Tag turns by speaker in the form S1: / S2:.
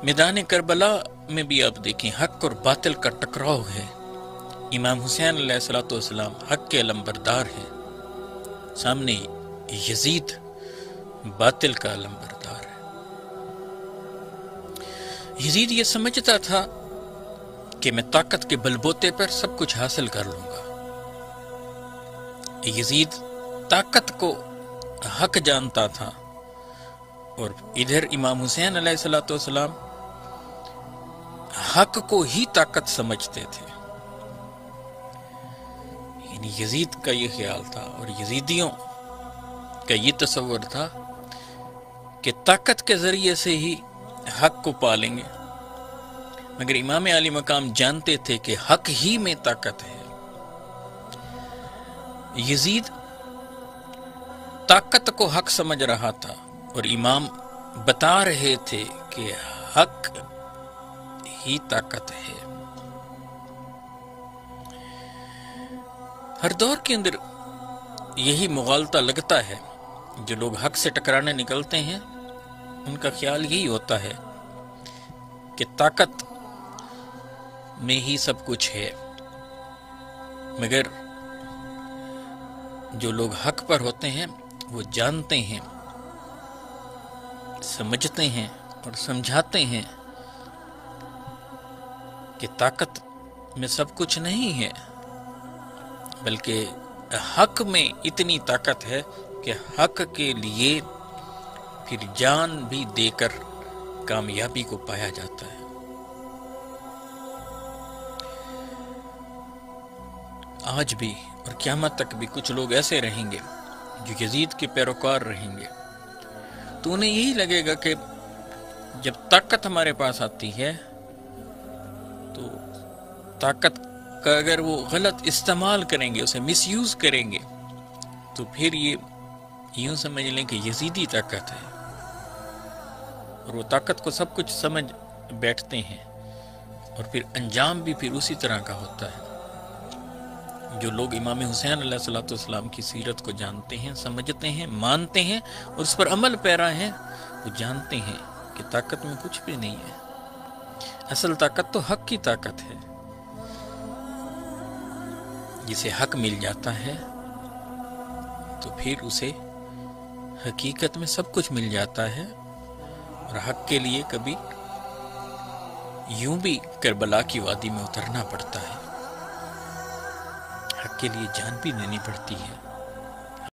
S1: मैदान करबला में भी आप देखें हक और बातिल का टकराव है। इमाम हुसैन अलैहिस्सलाम हक के अलंबरदार हैं, सामने यजीद बातिल का अलंबरदार है। यजीद ये समझता था कि मैं ताकत के बलबूते पर सब कुछ हासिल कर लूंगा। यजीद ताकत को हक जानता था और इधर इमाम हुसैन अलैहिस्सलाम हक को ही ताकत समझते थे। यानी यजीद का ये ख्याल था और यजीदियों का ये तस्वर था कि ताकत के जरिए से ही हक को पालेंगे, मगर इमाम आली मकाम जानते थे कि हक ही में ताकत है। यजीद ताकत को हक समझ रहा था और इमाम बता रहे थे कि हक ही ताकत है। हर दौर के अंदर यही मुगालता लगता है। जो लोग हक से टकराने निकलते हैं उनका ख्याल यही होता है कि ताकत में ही सब कुछ है, मगर जो लोग हक पर होते हैं वो जानते हैं, समझते हैं और समझाते हैं कि ताकत में सब कुछ नहीं है, बल्कि हक में इतनी ताकत है कि हक के लिए फिर जान भी देकर कामयाबी को पाया जाता है। आज भी और क़यामत तक भी कुछ लोग ऐसे रहेंगे जो यजीद के पैरोकार रहेंगे। तो उन्हें यही लगेगा कि जब ताकत हमारे पास आती है तो ताकत का अगर वो गलत इस्तेमाल करेंगे, उसे मिसयूज करेंगे, तो फिर ये यूं समझ लें कि यजीदी ताकत है और वो ताकत को सब कुछ समझ बैठते हैं और फिर अंजाम भी फिर उसी तरह का होता है। जो लोग इमाम हुसैन अलैहिस्सलाम की सीरत को जानते हैं, समझते हैं, मानते हैं और उस पर अमल पैरा हैं, वो जानते हैं कि ताकत में कुछ भी नहीं है। असल ताकत तो हक की ताकत है। जिसे हक मिल जाता है तो फिर उसे हकीकत में सब कुछ मिल जाता है और हक के लिए कभी यूं भी करबला की वादी में उतरना पड़ता है, हक के लिए जान भी देनी पड़ती है।